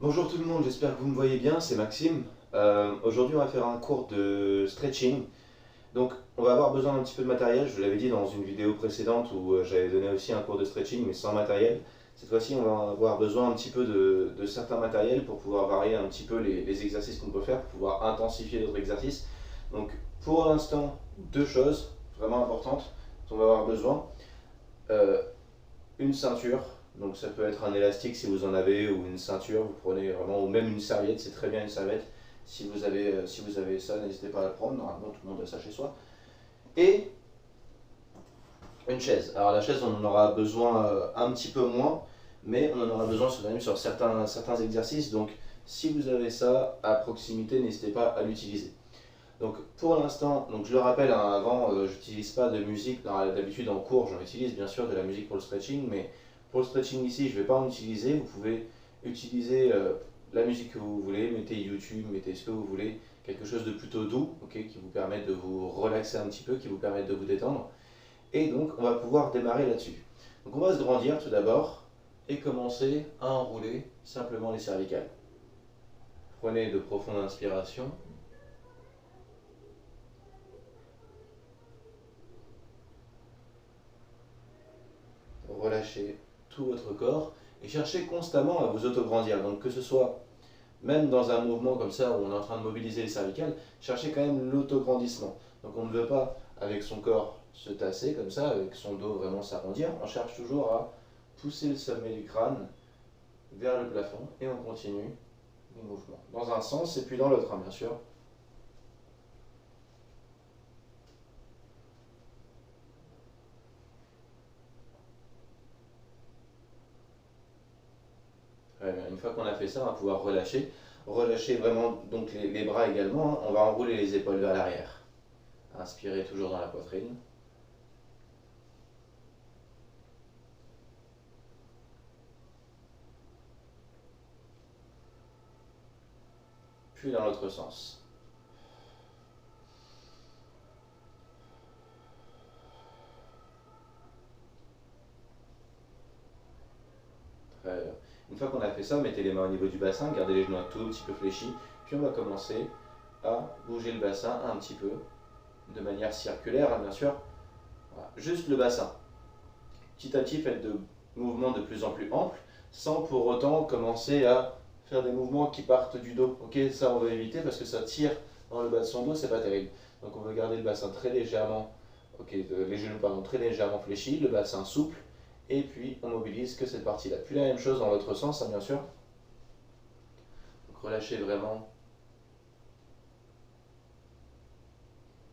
Bonjour tout le monde, j'espère que vous me voyez bien, c'est Maxime. Aujourd'hui on va faire un cours de stretching. Donc on va avoir besoin d'un petit peu de matériel, je vous l'avais dit dans une vidéo précédente où j'avais donné aussi un cours de stretching mais sans matériel. Cette fois-ci on va avoir besoin un petit peu de certains matériels pour pouvoir varier un petit peu les exercices qu'on peut faire, pour pouvoir intensifier d'autres exercices. Donc pour l'instant, deux choses vraiment importantes dont on va avoir besoin. Euh, une ceinture, donc ça peut être un élastique si vous en avez, ou une ceinture, vous prenez vraiment, ou même une serviette, c'est très bien une serviette. Si vous avez ça, n'hésitez pas à la prendre, normalement tout le monde a ça chez soi. Et une chaise. Alors la chaise, on en aura besoin un petit peu moins, mais on en aura besoin quand même sur certains exercices, donc si vous avez ça à proximité, n'hésitez pas à l'utiliser. Donc pour l'instant, donc je le rappelle, hein, avant, j'utilise pas de musique. D'habitude en cours, j'en utilise bien sûr de la musique pour le stretching, mais pour le stretching ici, je ne vais pas en utiliser. Vous pouvez utiliser la musique que vous voulez, mettez YouTube, mettez ce que vous voulez, quelque chose de plutôt doux, ok, qui vous permette de vous relaxer un petit peu, qui vous permette de vous détendre. Et donc on va pouvoir démarrer là-dessus. Donc on va se grandir tout d'abord et commencer à enrouler simplement les cervicales. Prenez de profondes inspirations. Relâchez tout votre corps et cherchez constamment à vous autograndir. Donc que ce soit même dans un mouvement comme ça où on est en train de mobiliser les cervicales, cherchez quand même l'autograndissement. Donc on ne veut pas avec son corps se tasser comme ça, avec son dos vraiment s'arrondir. On cherche toujours à pousser le sommet du crâne vers le plafond et on continue les mouvements. Dans un sens et puis dans l'autre, hein, bien sûr. Très bien. Une fois qu'on a fait ça, on va pouvoir relâcher. Relâcher vraiment donc les bras également, hein. On va enrouler les épaules vers l'arrière. Inspirez toujours dans la poitrine. Puis dans l'autre sens. Très bien. Une fois qu'on a fait ça, mettez les mains au niveau du bassin, gardez les genoux un tout petit peu fléchis, puis on va commencer à bouger le bassin un petit peu, de manière circulaire, hein, bien sûr. Voilà. Juste le bassin. Petit à petit, faites de mouvements de plus en plus amples, sans pour autant commencer à faire des mouvements qui partent du dos. Ok, ça on va éviter parce que ça tire dans le bas de son dos, c'est pas terrible. Donc on veut garder le bassin très légèrement, ok, les genoux pardon, très légèrement fléchis, le bassin souple, et puis on mobilise que cette partie-là. Puis la même chose dans l'autre sens, hein, bien sûr. Donc relâchez vraiment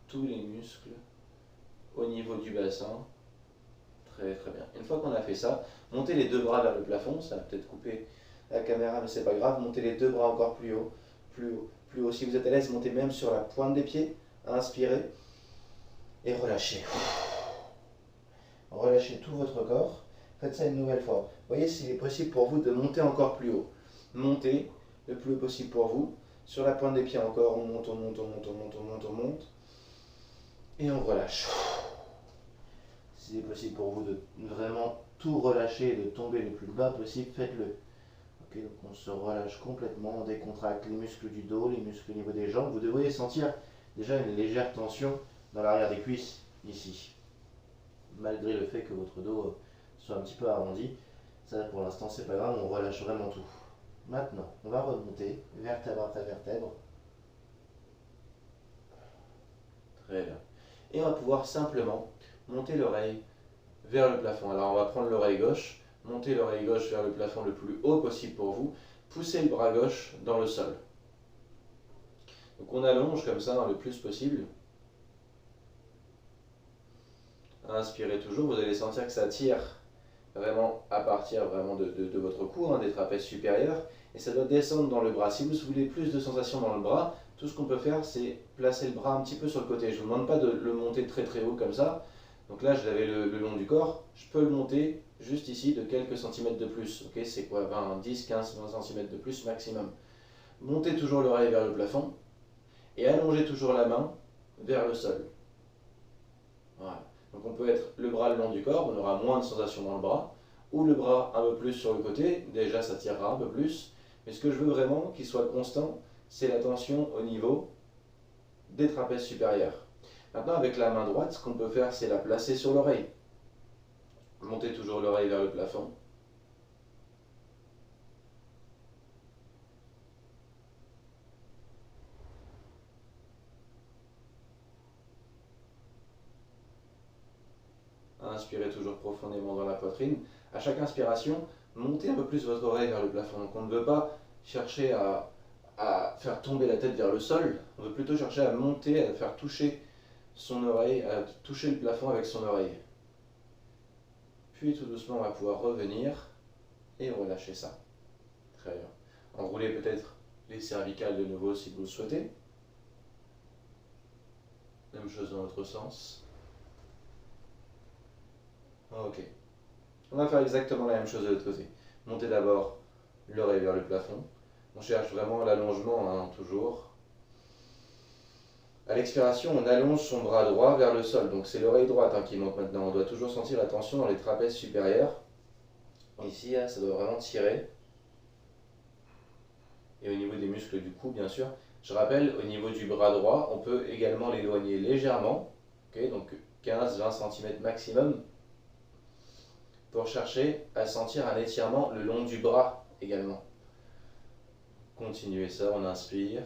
tous les muscles au niveau du bassin. Très très bien. Une fois qu'on a fait ça, montez les deux bras vers le plafond. Ça va peut-être couper la caméra, mais c'est pas grave. Montez les deux bras encore plus haut, plus haut, plus haut. Si vous êtes à l'aise, montez même sur la pointe des pieds. Inspirez et relâchez. Relâchez tout votre corps. Faites ça une nouvelle fois. Voyez s'il est possible pour vous de monter encore plus haut. Montez le plus haut possible pour vous. Sur la pointe des pieds encore, on monte, on monte, on monte, on monte, on monte, on monte. Et on relâche. S'il est possible pour vous de vraiment tout relâcher et de tomber le plus bas possible, faites-le. Ok, donc on se relâche complètement, on décontracte les muscles du dos, les muscles au niveau des jambes. Vous devriez sentir déjà une légère tension dans l'arrière des cuisses, ici. Malgré le fait que votre dos soit un petit peu arrondi, ça pour l'instant c'est pas grave, on relâche vraiment tout. Maintenant, on va remonter vertèbre après vertèbre. Très bien. Et on va pouvoir simplement monter l'oreille vers le plafond. Alors on va prendre l'oreille gauche, monter l'oreille gauche vers le plafond le plus haut possible pour vous, poussez le bras gauche dans le sol. Donc on allonge comme ça, hein, le plus possible. Inspirez toujours, vous allez sentir que ça tire vraiment à partir vraiment de votre cou, hein, des trapèzes supérieurs, et ça doit descendre dans le bras. Si vous voulez plus de sensations dans le bras, tout ce qu'on peut faire, c'est placer le bras un petit peu sur le côté. Je ne vous demande pas de le monter très très haut comme ça. Donc là, je l'avais le long du corps. Je peux le monter juste ici de quelques centimètres de plus. Ok, c'est quoi 20, 10, 15, 20 centimètres de plus maximum. Montez toujours l'oreille vers le plafond et allongez toujours la main vers le sol. Voilà. Donc on peut être le bras le long du corps, on aura moins de sensations dans le bras, ou le bras un peu plus sur le côté, déjà ça tirera un peu plus, Mais ce que je veux vraiment qu'il soit constant, c'est la tension au niveau des trapèzes supérieurs. Maintenant, avec la main droite, ce qu'on peut faire, c'est la placer sur l'oreille. Monter toujours l'oreille vers le plafond. Inspirez toujours profondément dans la poitrine. À chaque inspiration, montez un peu plus votre oreille vers le plafond. Donc on ne veut pas chercher à faire tomber la tête vers le sol, on veut plutôt chercher à monter, à faire toucher son oreille, à toucher le plafond avec son oreille. Puis tout doucement, on va pouvoir revenir et relâcher ça. Très bien. Enroulez peut-être les cervicales de nouveau si vous le souhaitez. Même chose dans l'autre sens. Ok. On va faire exactement la même chose de l'autre côté. Montez d'abord l'oreille vers le plafond. On cherche vraiment l'allongement, hein, toujours. À l'expiration, on allonge son bras droit vers le sol. Donc c'est l'oreille droite, hein, qui monte maintenant. On doit toujours sentir la tension dans les trapèzes supérieurs. Ici, ça doit vraiment tirer. Et au niveau des muscles du cou, bien sûr. Je rappelle, au niveau du bras droit, on peut également l'éloigner légèrement. Okay, donc 15-20 cm maximum. Pour chercher à sentir un étirement le long du bras également. Continuez ça, on inspire.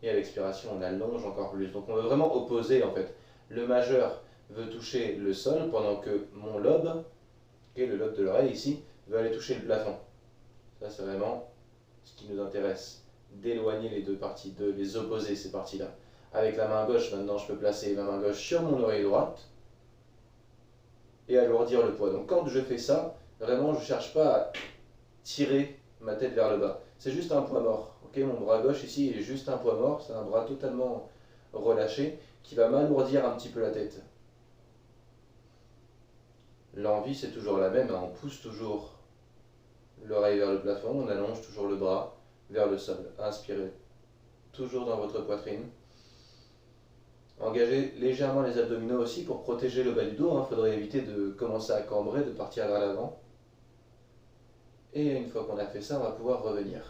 Et à l'expiration, on allonge encore plus. Donc on veut vraiment opposer en fait. Le majeur veut toucher le sol pendant que mon lobe, le lobe de l'oreille ici, veut aller toucher le plafond. Ça c'est vraiment ce qui nous intéresse. D'éloigner les deux parties, de les opposer ces parties-là. Avec la main gauche, maintenant je peux placer la main gauche sur mon oreille droite et alourdir le poids. Donc quand je fais ça, vraiment je ne cherche pas à tirer ma tête vers le bas. C'est juste un poids mort. Okay, mon bras gauche ici est juste un poids mort, c'est un bras totalement relâché qui va m'alourdir un petit peu la tête. L'envie c'est toujours la même, hein. On pousse toujours l'oreille vers le plafond, on allonge toujours le bras vers le sol. Inspirez toujours dans votre poitrine. Engagez légèrement les abdominaux aussi pour protéger le bas du dos. Il faudrait éviter de commencer à cambrer, de partir vers l'avant. Et une fois qu'on a fait ça, on va pouvoir revenir.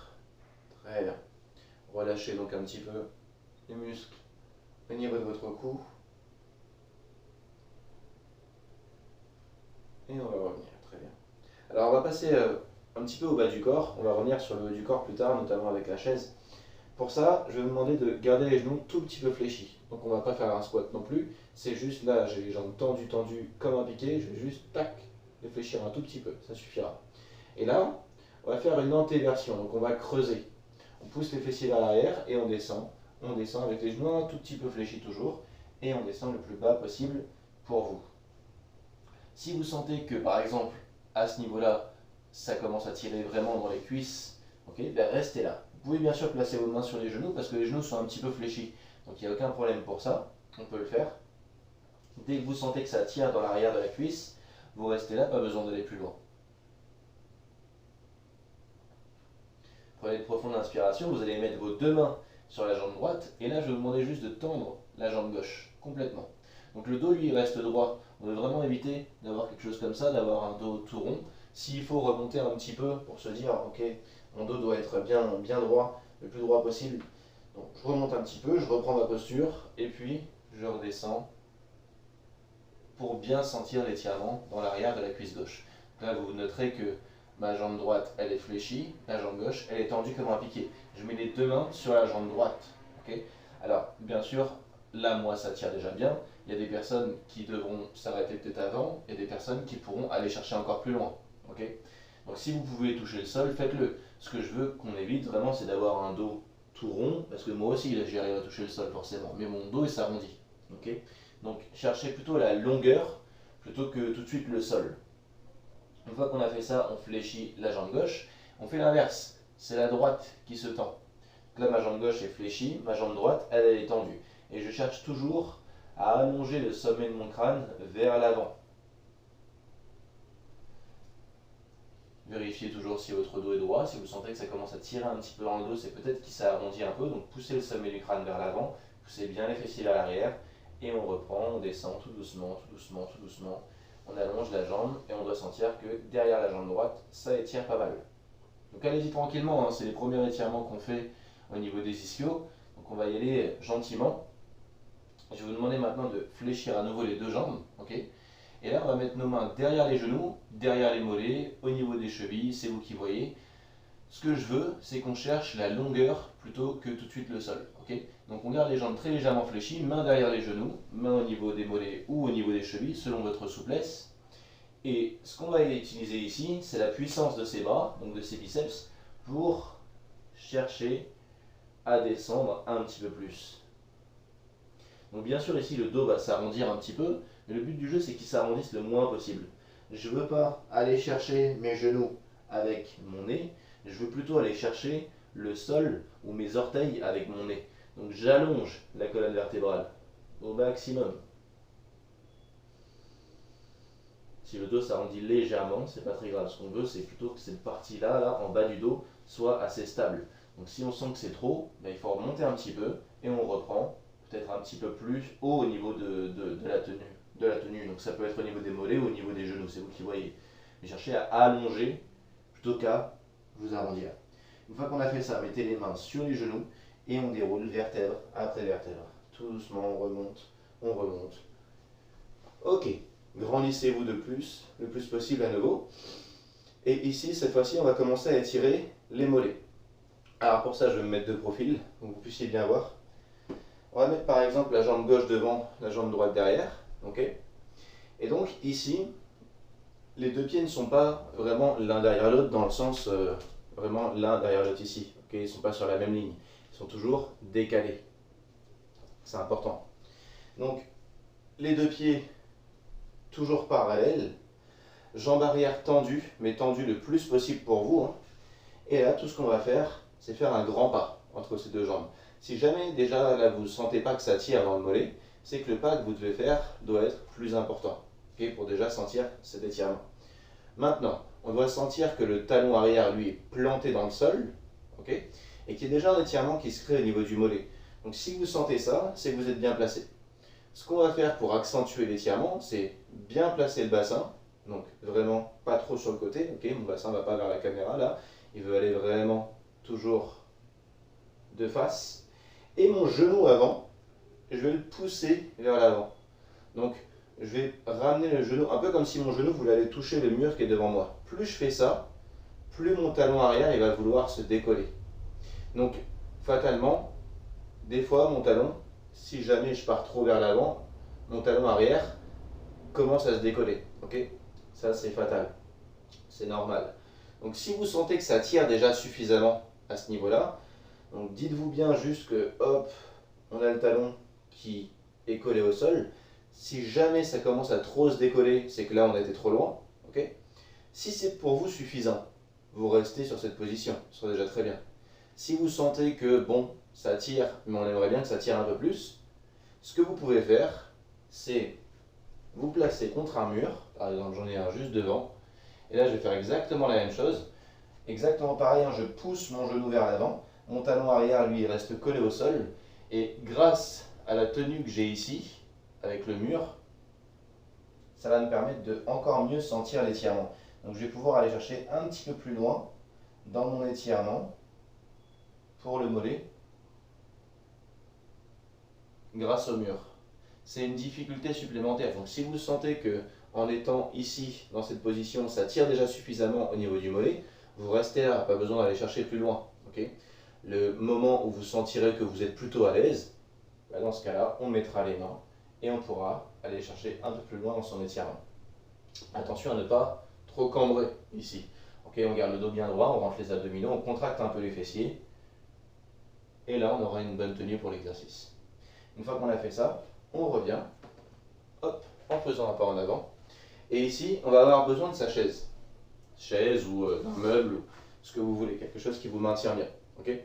Très bien. Relâchez donc un petit peu les muscles au niveau de votre cou. Et on va revenir. Très bien. Alors on va passer un petit peu au bas du corps. On va revenir sur le haut du corps plus tard, notamment avec la chaise. Pour ça, je vais vous demander de garder les genoux tout petit peu fléchis. Donc on ne va pas faire un squat non plus. C'est juste là, j'ai les jambes tendues comme un piqué. Je vais juste, tac, les fléchir un tout petit peu. Ça suffira. Et là, on va faire une antéversion. Donc on va creuser. On pousse les fessiers vers l'arrière et on descend. On descend avec les genoux un tout petit peu fléchis toujours. Et on descend le plus bas possible pour vous. Si vous sentez que, par exemple, à ce niveau-là, ça commence à tirer vraiment dans les cuisses, okay, ben restez là. Vous pouvez bien sûr placer vos mains sur les genoux parce que les genoux sont un petit peu fléchis. Donc il n'y a aucun problème pour ça, on peut le faire. Dès que vous sentez que ça tire dans l'arrière de la cuisse, vous restez là, pas besoin d'aller plus loin. Prenez de profondes inspirations, vous allez mettre vos deux mains sur la jambe droite et là je vais vous demander juste de tendre la jambe gauche complètement. Donc le dos lui reste droit, on veut vraiment éviter d'avoir quelque chose comme ça, d'avoir un dos tout rond. S'il faut remonter un petit peu pour se dire ok, mon dos doit être bien droit, le plus droit possible. Donc je remonte un petit peu, je reprends ma posture et puis je redescends pour bien sentir l'étirement dans l'arrière de la cuisse gauche. Là vous noterez que ma jambe droite elle est fléchie, la jambe gauche elle est tendue comme un piqué. Je mets les deux mains sur la jambe droite. Okay, alors bien sûr, là moi ça tire déjà bien. Il y a des personnes qui devront s'arrêter peut-être avant, et des personnes qui pourront aller chercher encore plus loin. Okay, donc si vous pouvez toucher le sol, faites-le. Ce que je veux qu'on évite vraiment, c'est d'avoir un dos tout rond, parce que moi aussi j'arrive à toucher le sol forcément, mais mon dos il s'arrondit. Okay, donc cherchez plutôt la longueur plutôt que tout de suite le sol. Une fois qu'on a fait ça, on fléchit la jambe gauche. On fait l'inverse, c'est la droite qui se tend. Donc là ma jambe gauche est fléchie, ma jambe droite elle est tendue. Et je cherche toujours à allonger le sommet de mon crâne vers l'avant. Vérifiez toujours si votre dos est droit. Si vous sentez que ça commence à tirer un petit peu dans le dos, c'est peut-être qu'il s'est arrondi un peu. Donc poussez le sommet du crâne vers l'avant, poussez bien les fessiers vers l'arrière. Et on reprend, on descend tout doucement, tout doucement, tout doucement. on allonge la jambe et on doit sentir que derrière la jambe droite, ça étire pas mal. Donc allez-y tranquillement, hein, c'est les premiers étirements qu'on fait au niveau des ischios. Donc on va y aller gentiment. Je vais vous demander maintenant de fléchir à nouveau les deux jambes. Okay, et là, on va mettre nos mains derrière les genoux, derrière les mollets, au niveau des chevilles, c'est vous qui voyez. Ce que je veux, c'est qu'on cherche la longueur plutôt que tout de suite le sol. Okay, donc on garde les jambes très légèrement fléchies, main derrière les genoux, main au niveau des mollets ou au niveau des chevilles, selon votre souplesse. Et ce qu'on va utiliser ici, c'est la puissance de ses bras, donc de ses biceps, pour chercher à descendre un petit peu plus. Donc bien sûr ici le dos va s'arrondir un petit peu, mais le but du jeu c'est qu'il s'arrondisse le moins possible. Je ne veux pas aller chercher mes genoux avec mon nez, je veux plutôt aller chercher le sol ou mes orteils avec mon nez. Donc j'allonge la colonne vertébrale au maximum. Si le dos s'arrondit légèrement, c'est pas très grave. Ce qu'on veut, c'est plutôt que cette partie-là, là, en bas du dos, soit assez stable. Donc si on sent que c'est trop, ben, il faut remonter un petit peu et on reprend peut-être un petit peu plus haut au niveau de la tenue. Donc ça peut être au niveau des mollets ou au niveau des genoux, c'est vous qui voyez. Mais cherchez à allonger plutôt qu'à vous arrondir. Une fois qu'on a fait ça, mettez les mains sur les genoux et on déroule vertèbre après vertèbre. Tout doucement, on remonte, on remonte. Ok. Grandissez-vous de plus, le plus possible à nouveau. Et ici, cette fois-ci, on va commencer à étirer les mollets. Alors pour ça, je vais me mettre de profil, pour que vous puissiez bien voir. On va mettre par exemple la jambe gauche devant, la jambe droite derrière. Okay, et donc ici, les deux pieds ne sont pas vraiment l'un derrière l'autre, dans le sens vraiment l'un derrière l'autre ici. Okay, ils ne sont pas sur la même ligne, ils sont toujours décalés. C'est important. Donc, les deux pieds toujours parallèles, jambes arrière tendues, mais tendues le plus possible pour vous. Hein. Et là, tout ce qu'on va faire, c'est faire un grand pas entre ces deux jambes. Si jamais déjà là vous ne sentez pas que ça tire dans le mollet, c'est que le pas que vous devez faire doit être plus important, okay, pour déjà sentir cet étirement. Maintenant, on doit sentir que le talon arrière, lui, est planté dans le sol, okay, et qu'il y a déjà un étirement qui se crée au niveau du mollet. Donc si vous sentez ça, c'est que vous êtes bien placé. Ce qu'on va faire pour accentuer l'étirement, c'est bien placer le bassin, donc vraiment pas trop sur le côté, okay, mon bassin ne va pas vers la caméra là, il veut aller vraiment toujours de face, et mon genou avant, je vais le pousser vers l'avant. Donc je vais ramener le genou, un peu comme si mon genou voulait aller toucher le mur qui est devant moi. Plus je fais ça, plus mon talon arrière il va vouloir se décoller. Donc fatalement, des fois mon talon, si jamais je pars trop vers l'avant, mon talon arrière commence à se décoller. Okay, ça c'est fatal, c'est normal. Donc si vous sentez que ça tire déjà suffisamment à ce niveau-là, donc dites-vous bien juste que hop, on a le talon qui est collé au sol. Si jamais ça commence à trop se décoller, c'est que là on a été trop loin. Okay, si c'est pour vous suffisant, vous restez sur cette position, ce sera déjà très bien. Si vous sentez que bon, ça tire, mais on aimerait bien que ça tire un peu plus, ce que vous pouvez faire, c'est vous placer contre un mur, par exemple j'en ai un juste devant, et là je vais faire exactement la même chose, exactement pareil, hein, je pousse mon genou vers l'avant, mon talon arrière lui reste collé au sol, et grâce à la tenue que j'ai ici, avec le mur, ça va me permettre de encore mieux sentir l'étirement. Donc je vais pouvoir aller chercher un petit peu plus loin dans mon étirement pour le mollet grâce au mur. C'est une difficulté supplémentaire. Donc si vous sentez que en étant ici dans cette position, ça tire déjà suffisamment au niveau du mollet, vous restez là, pas besoin d'aller chercher plus loin. Okay, le moment où vous sentirez que vous êtes plutôt à l'aise, bah dans ce cas-là, on mettra les mains et on pourra aller chercher un peu plus loin dans son étirement. Attention à ne pas trop cambrer ici. Okay, on garde le dos bien droit, on rentre les abdominaux, on contracte un peu les fessiers. Et là, on aura une bonne tenue pour l'exercice. Une fois qu'on a fait ça, on revient, hop, en faisant un pas en avant. Et ici, on va avoir besoin de sa chaise. Chaise ou d'un meuble, ou ce que vous voulez, quelque chose qui vous maintient bien. Okay,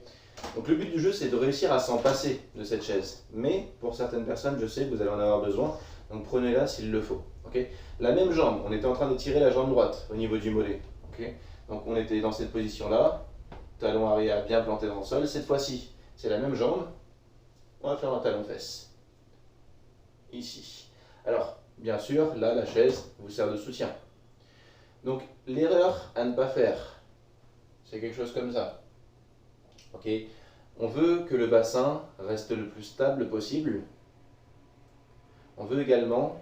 donc le but du jeu, c'est de réussir à s'en passer de cette chaise. Mais pour certaines personnes, je sais que vous allez en avoir besoin, donc prenez-la s'il le faut. Okay, la même jambe, on était en train de tirer la jambe droite au niveau du mollet. Okay, donc on était dans cette position-là, talon arrière bien planté dans le sol. Cette fois-ci, c'est la même jambe, on va faire un talon-fesse. Ici. Alors, bien sûr, là, la chaise vous sert de soutien. Donc, l'erreur à ne pas faire, c'est quelque chose comme ça. Ok, on veut que le bassin reste le plus stable possible. On veut également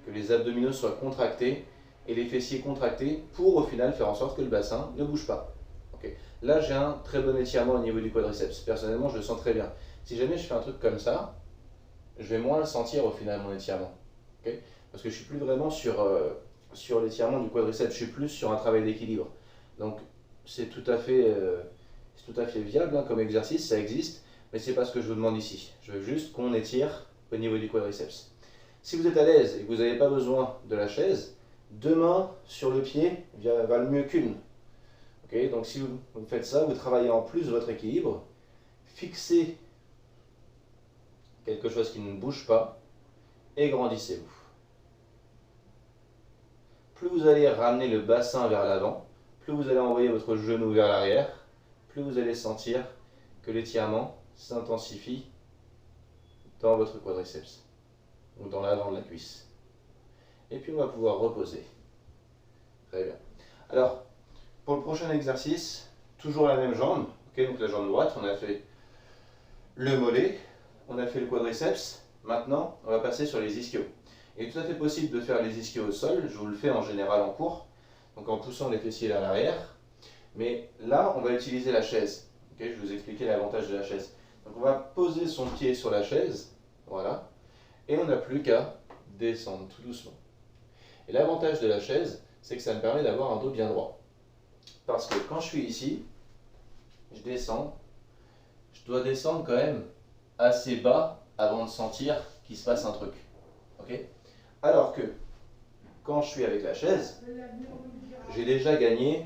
que les abdominaux soient contractés et les fessiers contractés pour au final faire en sorte que le bassin ne bouge pas. Okay. Là, j'ai un très bon étirement au niveau du quadriceps. Personnellement, je le sens très bien. Si jamais je fais un truc comme ça, je vais moins le sentir au final, mon étirement. Okay, parce que je ne suis plus vraiment sur l'étirement du quadriceps, je suis plus sur un travail d'équilibre. Donc, c'est tout à fait viable hein, comme exercice, ça existe, mais ce n'est pas ce que je vous demande ici. Je veux juste qu'on étire au niveau du quadriceps. Si vous êtes à l'aise et que vous n'avez pas besoin de la chaise, 2 mains sur le pied valent mieux qu'une. Okay, donc si vous faites ça, vous travaillez en plus votre équilibre, fixez quelque chose qui ne bouge pas et grandissez-vous. Plus vous allez ramener le bassin vers l'avant, plus vous allez envoyer votre genou vers l'arrière, plus vous allez sentir que l'étirement s'intensifie dans votre quadriceps ou dans l'avant de la cuisse. Et puis on va pouvoir reposer. Très bien. Alors, pour le prochain exercice, toujours la même jambe. Okay, donc la jambe droite, on a fait le mollet, on a fait le quadriceps. Maintenant, on va passer sur les ischios. Il est tout à fait possible de faire les ischios au sol. Je vous le fais en général en cours, donc en poussant les fessiers vers l'arrière. Mais là, on va utiliser la chaise. Okay, je vais vous expliquer l'avantage de la chaise. Donc on va poser son pied sur la chaise, voilà, et on n'a plus qu'à descendre tout doucement. Et l'avantage de la chaise, c'est que ça me permet d'avoir un dos bien droit. Parce que quand je suis ici, je descends, je dois descendre quand même assez bas avant de sentir qu'il se passe un truc. Okay, alors que quand je suis avec la chaise, j'ai déjà gagné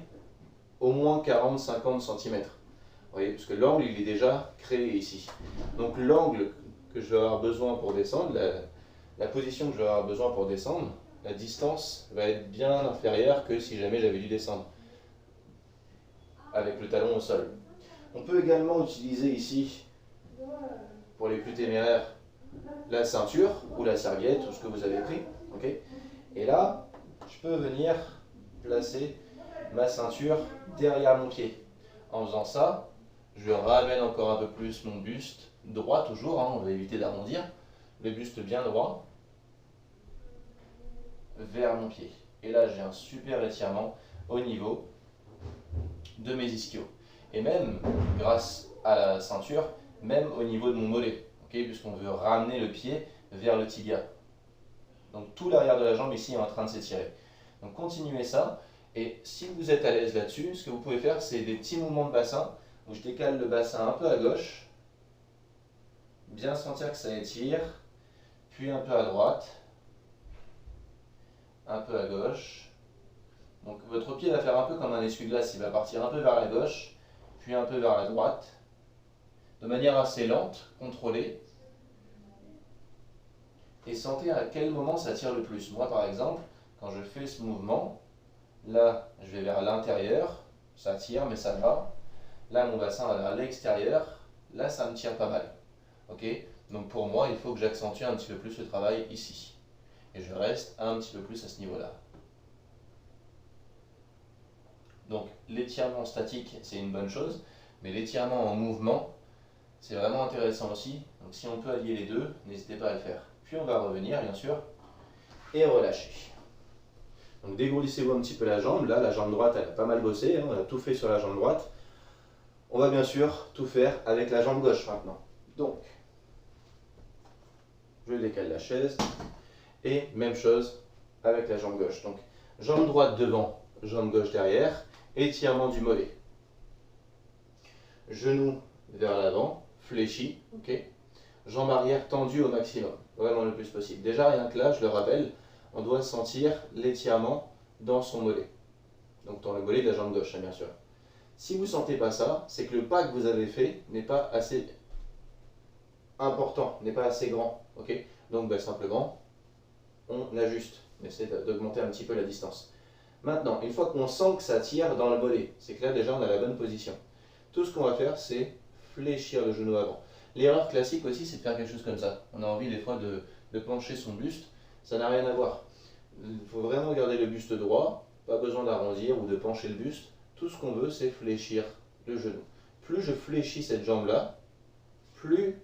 au moins 40-50 cm. Vous voyez, parce que l'angle il est déjà créé ici. Donc l'angle que je vais avoir besoin pour descendre, la position que je vais avoir besoin pour descendre, la distance va être bien inférieure que si jamais j'avais dû descendre avec le talon au sol. On peut également utiliser ici, pour les plus téméraires, la ceinture ou la serviette ou ce que vous avez pris. Okay, et là, je peux venir placer ma ceinture derrière mon pied. En faisant ça, je ramène encore un peu plus mon buste droit toujours, hein, on va éviter d'arrondir, le buste bien droit vers mon pied. Et là, j'ai un super étirement au niveau de mes ischios. Et même, grâce à la ceinture, même au niveau de mon mollet, okay, puisqu'on veut ramener le pied vers le tibia. Donc tout l'arrière de la jambe ici est en train de s'étirer. Donc continuez ça. Et si vous êtes à l'aise là-dessus, ce que vous pouvez faire, c'est des petits mouvements de bassin, où je décale le bassin un peu à gauche, bien sentir que ça étire, puis un peu à droite, un peu à gauche. Donc votre pied va faire un peu comme un essuie-glace, il va partir un peu vers la gauche, puis un peu vers la droite, de manière assez lente, contrôlée. Et sentez à quel moment ça tire le plus. Moi par exemple, quand je fais ce mouvement, là je vais vers l'intérieur, ça tire mais ça va. Là mon bassin va vers l'extérieur, là ça me tire pas mal. Okay, donc pour moi il faut que j'accentue un petit peu plus le travail ici. Et je reste un petit peu plus à ce niveau-là. Donc l'étirement statique c'est une bonne chose, mais l'étirement en mouvement c'est vraiment intéressant aussi. Donc si on peut allier les deux, n'hésitez pas à le faire. Puis on va revenir bien sûr et relâcher. Donc dégourdissez-vous un petit peu la jambe. Là la jambe droite elle a pas mal bossé, hein, on a tout fait sur la jambe droite. On va bien sûr tout faire avec la jambe gauche maintenant. Donc je décale la chaise et même chose avec la jambe gauche. Donc jambe droite devant, jambe gauche derrière, étirement du mollet. Genou vers l'avant, fléchi, ok. Jambe arrière tendue au maximum, vraiment le plus possible. Déjà rien que là, je le rappelle, on doit sentir l'étirement dans son mollet. Donc dans le mollet de la jambe gauche, bien sûr. Si vous ne sentez pas ça, c'est que le pas que vous avez fait n'est pas assez important, n'est pas assez grand. Okay, donc simplement, on ajuste, on essaie d'augmenter un petit peu la distance. Maintenant, une fois qu'on sent que ça tire dans le mollet, c'est que là déjà on a la bonne position. Tout ce qu'on va faire, c'est fléchir le genou avant. L'erreur classique aussi, c'est de faire quelque chose comme ça. On a envie des fois de pencher son buste, Ça n'a rien à voir. Il faut vraiment garder le buste droit, pas besoin d'arrondir ou de pencher le buste. Tout ce qu'on veut, c'est fléchir le genou. Plus je fléchis cette jambe-là, plus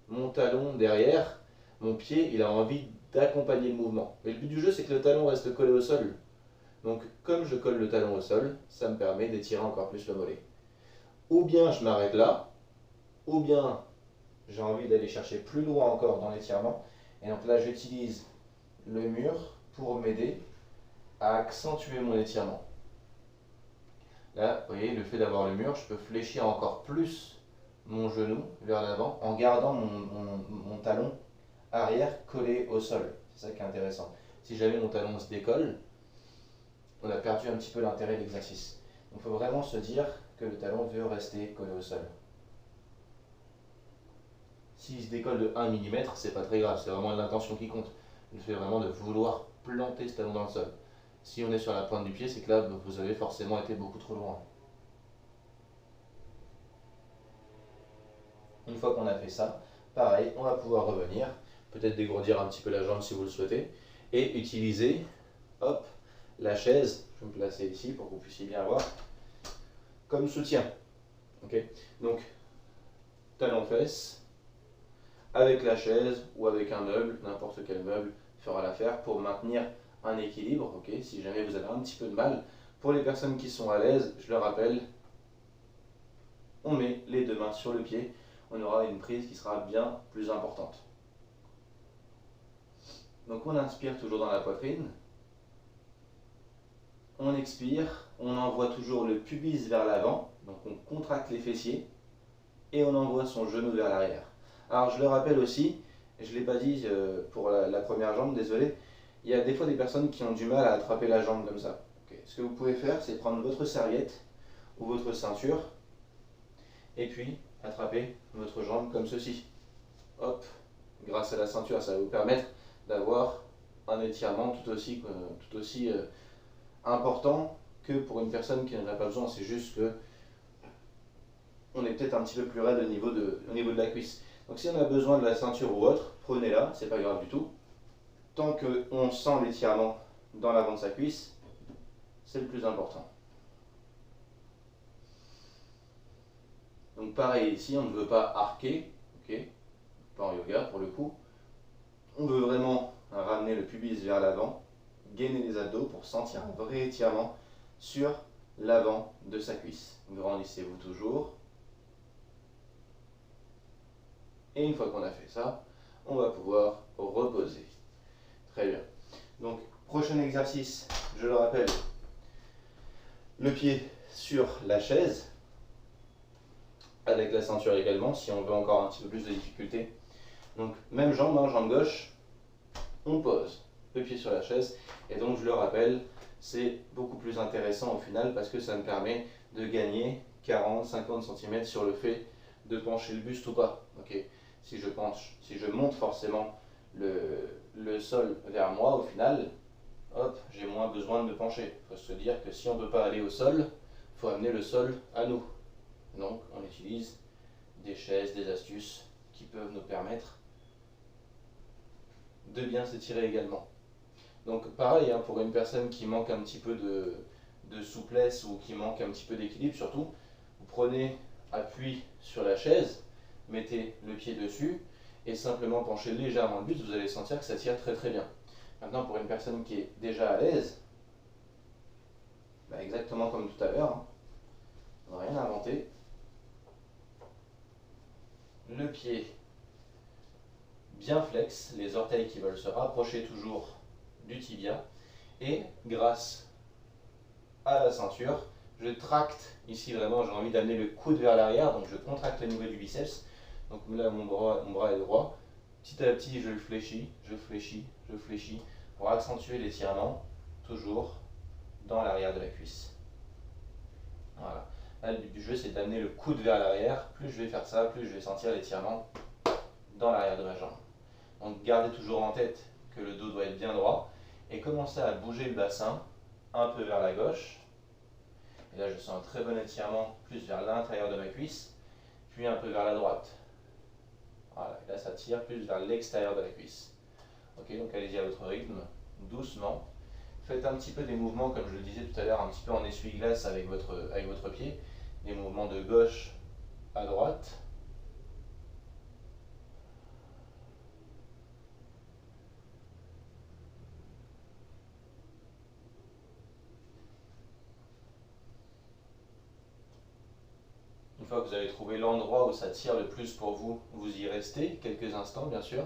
mon talon derrière, mon pied, il a envie d'accompagner le mouvement. Mais le but du jeu, c'est que le talon reste collé au sol. Donc, comme je colle le talon au sol, ça me permet d'étirer encore plus le mollet. Ou bien je m'arrête là, ou bien j'ai envie d'aller chercher plus loin encore dans l'étirement. Et donc là, j'utilise le mur pour m'aider à accentuer mon étirement. Là, vous voyez, le fait d'avoir le mur, je peux fléchir encore plus mon genou vers l'avant en gardant mon talon arrière collé au sol. C'est ça qui est intéressant. Si jamais mon talon se décolle, on a perdu un petit peu l'intérêt de l'exercice. Donc il faut vraiment se dire que le talon veut rester collé au sol. S'il se décolle de 1 mm, c'est pas très grave, c'est vraiment l'intention qui compte. Le fait vraiment de vouloir planter ce talon dans le sol. Si on est sur la pointe du pied, c'est que là, vous avez forcément été beaucoup trop loin. Une fois qu'on a fait ça, pareil, on va pouvoir revenir, peut-être dégourdir un petit peu la jambe si vous le souhaitez, et utiliser, hop, la chaise, je vais me placer ici pour que vous puissiez bien voir, comme soutien. Okay. Donc, talon-fesse, avec la chaise ou avec un meuble, n'importe quel meuble fera l'affaire pour maintenir un équilibre. Okay. Si jamais vous avez un petit peu de mal, pour les personnes qui sont à l'aise, je le rappelle, on met les 2 mains sur le pied, on aura une prise qui sera bien plus importante. Donc on inspire toujours dans la poitrine, on expire, on envoie toujours le pubis vers l'avant, donc on contracte les fessiers, et on envoie son genou vers l'arrière. Alors je le rappelle aussi, je ne l'ai pas dit pour la première jambe, désolé, il y a des fois des personnes qui ont du mal à attraper la jambe comme ça. Okay. Ce que vous pouvez faire, c'est prendre votre serviette ou votre ceinture, et puis attraper votre jambe comme ceci. Hop, grâce à la ceinture, ça va vous permettre d'avoir un étirement tout aussi important que pour une personne qui n'en a pas besoin. C'est juste que on est peut-être un petit peu plus raide au niveau de la cuisse. Donc si on a besoin de la ceinture ou autre, prenez-la, c'est pas grave du tout. Tant qu'on sent l'étirement dans l'avant de sa cuisse, c'est le plus important. Donc pareil ici, on ne veut pas arquer, okay, pas en yoga pour le coup. On veut vraiment ramener le pubis vers l'avant, gainer les abdos pour sentir un vrai étirement sur l'avant de sa cuisse. Grandissez-vous toujours. Et une fois qu'on a fait ça, on va pouvoir reposer. Très bien. Donc, prochain exercice, je le rappelle, le pied sur la chaise, avec la ceinture également, si on veut encore un petit peu plus de difficulté. Donc, même jambe, hein, jambe gauche, on pose le pied sur la chaise. Et donc, je le rappelle, c'est beaucoup plus intéressant au final parce que ça me permet de gagner 40-50 cm sur le fait de pencher le buste ou pas. Okay. Si je penche, si je monte forcément le sol vers moi, au final, hop, j'ai moins besoin de me pencher. Il faut se dire que si on ne peut pas aller au sol, il faut amener le sol à nous. Donc, on utilise des chaises, des astuces qui peuvent nous permettre de bien s'étirer également. Donc, pareil, hein, pour une personne qui manque un petit peu de souplesse ou qui manque un petit peu d'équilibre, surtout, vous prenez appui sur la chaise, mettez le pied dessus et simplement penchez légèrement le buste, vous allez sentir que ça tire très très bien. Maintenant, pour une personne qui est déjà à l'aise, bah exactement comme tout à l'heure, hein, on n'a rien inventé. Le pied bien flex, les orteils qui veulent se rapprocher toujours du tibia, et grâce à la ceinture, je tracte ici vraiment, j'ai envie d'amener le coude vers l'arrière, donc je contracte au niveau du biceps. Donc là mon bras est droit, petit à petit je fléchis, pour accentuer l'étirement, toujours dans l'arrière de la cuisse. Voilà. Là, le but du jeu c'est d'amener le coude vers l'arrière, plus je vais faire ça, plus je vais sentir l'étirement dans l'arrière de ma jambe. Donc gardez toujours en tête que le dos doit être bien droit et commencez à bouger le bassin un peu vers la gauche. Et là je sens un très bon étirement plus vers l'intérieur de ma cuisse, puis un peu vers la droite. Voilà, et là ça tire plus vers l'extérieur de la cuisse. Ok, donc allez-y à votre rythme, doucement. Faites un petit peu des mouvements, comme je le disais tout à l'heure, un petit peu en essuie-glace avec votre pied. Des mouvements de gauche à droite. Une fois que vous avez trouvé l'endroit où ça tire le plus pour vous, vous y restez quelques instants, bien sûr.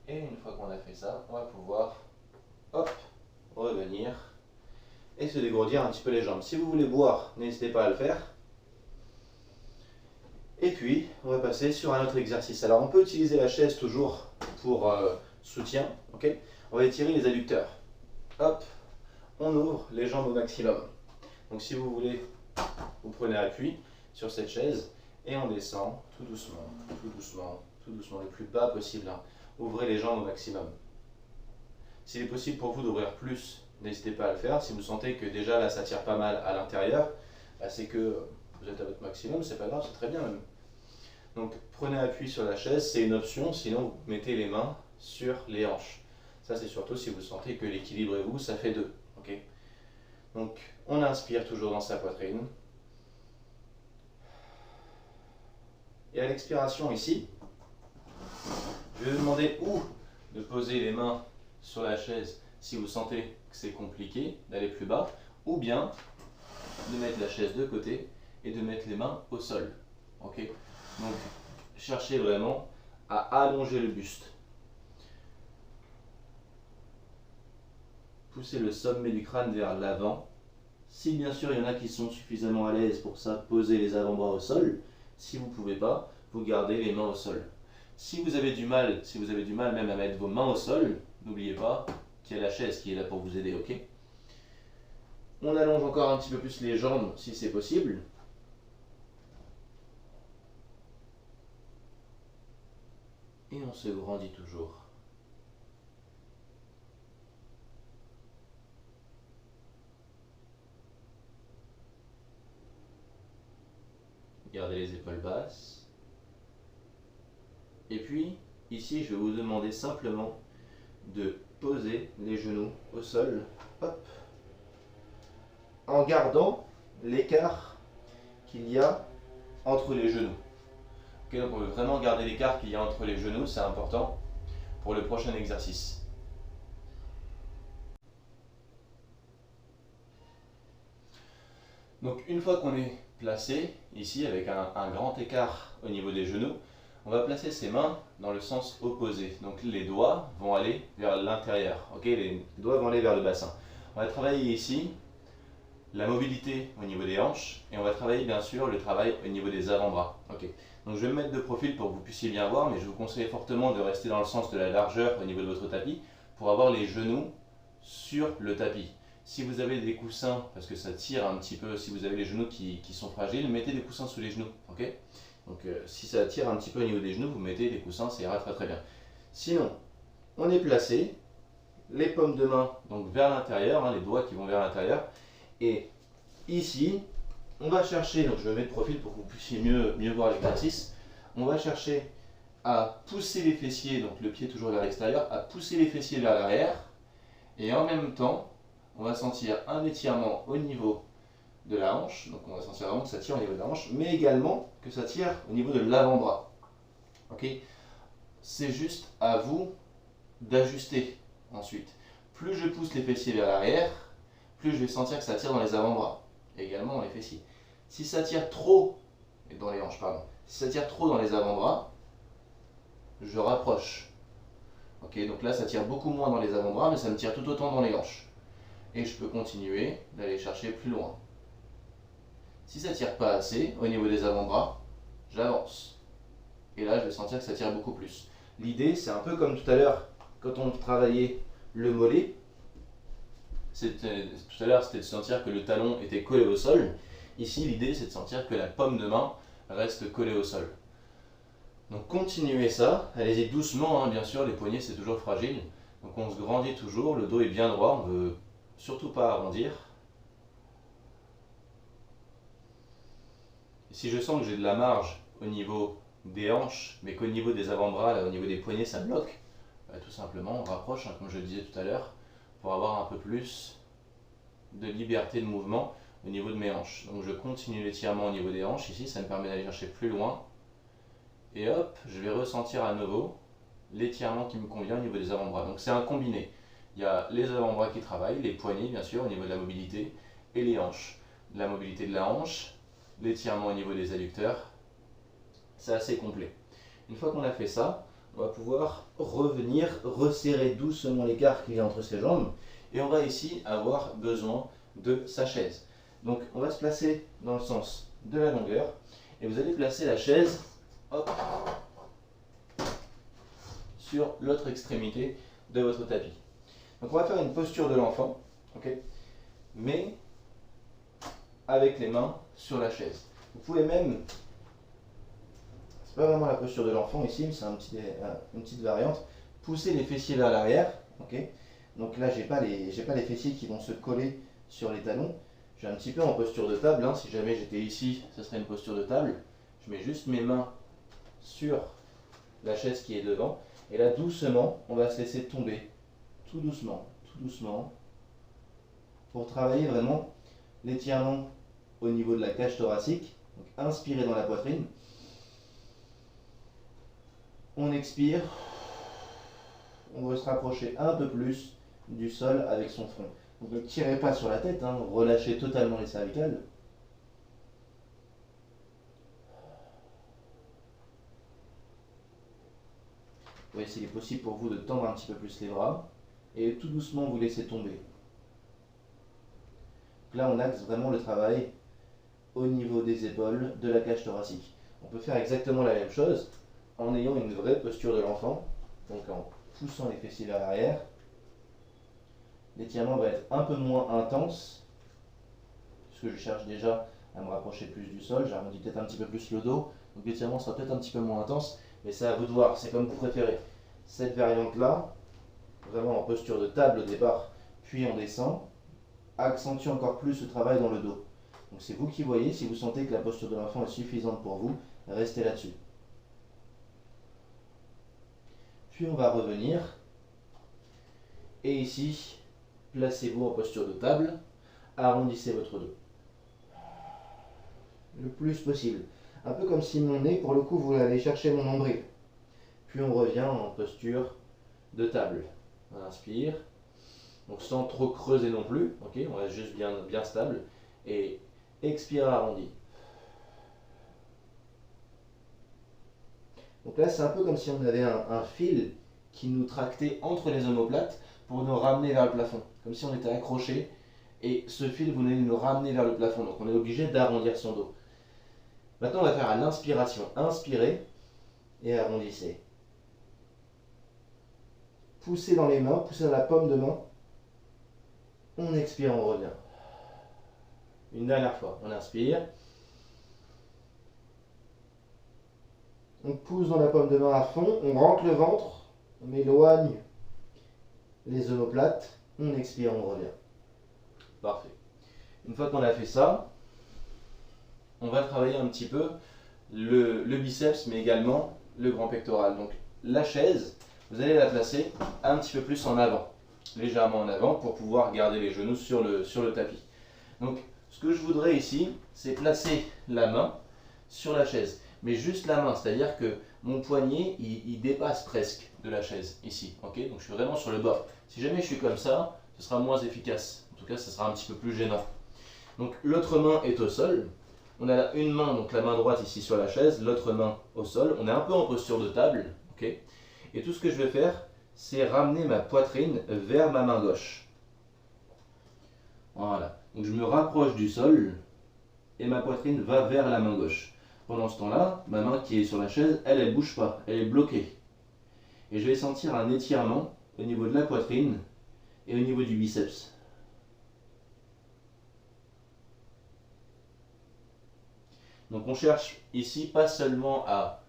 Et une fois qu'on a fait ça, on va pouvoir, hop, revenir et se dégourdir un petit peu les jambes. Si vous voulez boire, n'hésitez pas à le faire. Et puis, on va passer sur un autre exercice. Alors, on peut utiliser la chaise toujours pour soutien. Ok, on va étirer les adducteurs. Hop, on ouvre les jambes au maximum. Donc, si vous voulez, vous prenez appui sur cette chaise et on descend tout doucement, tout doucement, tout doucement, le plus bas possible. Hein. Ouvrez les jambes au maximum. S'il est possible pour vous d'ouvrir plus, n'hésitez pas à le faire. Si vous sentez que déjà là ça tire pas mal à l'intérieur, bah, c'est que vous êtes à votre maximum, c'est pas grave, c'est très bien même. Donc prenez appui sur la chaise, c'est une option, sinon vous mettez les mains sur les hanches. Ça c'est surtout si vous sentez que l'équilibre et vous, ça fait deux. Okay, donc on inspire toujours dans sa poitrine. Et à l'expiration ici, je vais vous demander où de poser les mains sur la chaise si vous sentez que c'est compliqué d'aller plus bas, ou bien de mettre la chaise de côté et de mettre les mains au sol. Ok, donc cherchez vraiment à allonger le buste. Poussez le sommet du crâne vers l'avant. Si bien sûr il y en a qui sont suffisamment à l'aise pour ça, posez les avant-bras au sol. Si vous ne pouvez pas, vous gardez les mains au sol. Si vous avez du mal même à mettre vos mains au sol, n'oubliez pas qu'il y a la chaise qui est là pour vous aider, ok? On allonge encore un petit peu plus les jambes si c'est possible. Et on se grandit toujours. Gardez les épaules basses. Et puis, ici, je vais vous demander simplement de poser les genoux au sol. Hop. En gardant l'écart qu'il y a entre les genoux. Okay, donc on veut vraiment garder l'écart qu'il y a entre les genoux, c'est important pour le prochain exercice. Donc une fois qu'on est placé ici avec un grand écart au niveau des genoux, on va placer ses mains dans le sens opposé. Donc les doigts vont aller vers l'intérieur, okay, les doigts vont aller vers le bassin. On va travailler ici la mobilité au niveau des hanches et on va travailler bien sûr le travail au niveau des avant-bras. Okay. Donc je vais me mettre de profil pour que vous puissiez bien voir, mais je vous conseille fortement de rester dans le sens de la largeur au niveau de votre tapis pour avoir les genoux sur le tapis. Si vous avez des coussins, parce que ça tire un petit peu, si vous avez les genoux qui sont fragiles, mettez des coussins sous les genoux. Okay, donc si ça tire un petit peu au niveau des genoux, vous mettez des coussins, ça ira très très bien. Sinon, on est placé, les paumes de main donc vers l'intérieur, hein, les doigts qui vont vers l'intérieur. Et ici, on va chercher, donc je vais mettre profil pour que vous puissiez mieux voir l'exercice. On va chercher à pousser les fessiers, donc le pied toujours vers l'extérieur, à pousser les fessiers vers l'arrière. Et en même temps, on va sentir un étirement au niveau de la hanche. Donc on va sentir vraiment que ça tire au niveau de la hanche, mais également que ça tire au niveau de l'avant-bras. Okay, c'est juste à vous d'ajuster ensuite. Plus je pousse les fessiers vers l'arrière, plus je vais sentir que ça tire dans les avant-bras, et également dans les fessiers. Si ça tire trop, dans les hanches, pardon, si ça tire trop dans les avant-bras, je rapproche. Ok, donc là ça tire beaucoup moins dans les avant-bras, mais ça me tire tout autant dans les hanches. Et je peux continuer d'aller chercher plus loin. Si ça tire pas assez au niveau des avant-bras, j'avance. Et là je vais sentir que ça tire beaucoup plus. L'idée c'est un peu comme tout à l'heure, quand on travaillait le mollet. Tout à l'heure, c'était de sentir que le talon était collé au sol. Ici, l'idée, c'est de sentir que la paume de main reste collée au sol. Donc, continuez ça. Allez-y doucement, hein, bien sûr, les poignets, c'est toujours fragile. Donc, on se grandit toujours, le dos est bien droit, on ne veut surtout pas arrondir. Et si je sens que j'ai de la marge au niveau des hanches, mais qu'au niveau des avant-bras, là, au niveau des poignets, ça bloque, tout simplement, on rapproche, hein, comme je le disais tout à l'heure, pour avoir un peu plus de liberté de mouvement au niveau de mes hanches. Donc je continue l'étirement au niveau des hanches, ici, ça me permet d'aller chercher plus loin. Et hop, je vais ressentir à nouveau l'étirement qui me convient au niveau des avant-bras. Donc c'est un combiné. Il y a les avant-bras qui travaillent, les poignets bien sûr au niveau de la mobilité, et les hanches. La mobilité de la hanche, l'étirement au niveau des adducteurs, c'est assez complet. Une fois qu'on a fait ça, on va pouvoir revenir resserrer doucement l'écart qu'il y a entre ses jambes, et on va ici avoir besoin de sa chaise. Donc on va se placer dans le sens de la longueur, et vous allez placer la chaise, hop, sur l'autre extrémité de votre tapis. Donc on va faire une posture de l'enfant, ok, mais avec les mains sur la chaise. Vous pouvez même, c'est pas vraiment la posture de l'enfant ici, mais c'est une petite variante, pousser les fessiers vers l'arrière, ok. Donc là j'ai pas les fessiers qui vont se coller sur les talons. Je suis un petit peu en posture de table, hein. Si jamais j'étais ici, ce serait une posture de table. Je mets juste mes mains sur la chaise qui est devant, et là doucement, on va se laisser tomber, tout doucement, pour travailler vraiment l'étirement au niveau de la cage thoracique. Donc inspirez dans la poitrine, on expire, on veut se rapprocher un peu plus du sol avec son front. Donc ne tirez pas sur la tête, hein, relâchez totalement les cervicales. Vous voyez, s'il est possible pour vous de tendre un petit peu plus les bras et tout doucement vous laisser tomber. Là, on axe vraiment le travail au niveau des épaules, de la cage thoracique. On peut faire exactement la même chose en ayant une vraie posture de l'enfant, donc en poussant les fessiers vers l'arrière. L'étirement va être un peu moins intense, puisque je cherche déjà à me rapprocher plus du sol, j'arrondis peut-être un petit peu plus le dos, donc l'étirement sera peut-être un petit peu moins intense, mais c'est à vous de voir, c'est comme vous préférez. Cette variante-là, vraiment en posture de table au départ, puis on descend, accentue encore plus ce travail dans le dos. Donc c'est vous qui voyez, si vous sentez que la posture de l'enfant est suffisante pour vous, restez là-dessus. Puis on va revenir, et ici, placez-vous en posture de table, arrondissez votre dos. Le plus possible. Un peu comme si mon nez, pour le coup, vous allez chercher mon nombril. Puis on revient en posture de table. On inspire, donc sans trop creuser non plus, ok, on reste juste bien stable, et expire arrondi. Donc là, c'est un peu comme si on avait un fil qui nous tractait entre les omoplates pour nous ramener vers le plafond, comme si on était accroché, et ce fil venait nous ramener vers le plafond, donc on est obligé d'arrondir son dos. Maintenant, on va faire à l'inspiration. Inspirez et arrondissez. Poussez dans les mains, poussez dans la paume de main. On expire, on revient. Une dernière fois, on inspire. On pousse dans la paume de main à fond, on rentre le ventre, on éloigne les omoplates, on expire, on revient. Parfait. Une fois qu'on a fait ça, on va travailler un petit peu le biceps, mais également le grand pectoral. Donc la chaise, vous allez la placer un petit peu plus en avant, légèrement en avant, pour pouvoir garder les genoux sur le tapis. Donc ce que je voudrais ici, c'est placer la main sur la chaise, mais juste la main, c'est-à-dire que mon poignet, il dépasse presque de la chaise, ici, ok. Donc je suis vraiment sur le bord. Si jamais je suis comme ça, ce sera moins efficace, en tout cas ce sera un petit peu plus gênant. Donc l'autre main est au sol, on a une main, donc la main droite ici sur la chaise, l'autre main au sol, on est un peu en posture de table, ok. Et tout ce que je vais faire, c'est ramener ma poitrine vers ma main gauche. Voilà, donc je me rapproche du sol, et ma poitrine va vers la main gauche. Pendant ce temps-là, ma main qui est sur la chaise, elle ne bouge pas, elle est bloquée. Et je vais sentir un étirement au niveau de la poitrine et au niveau du biceps. Donc on cherche ici pas seulement à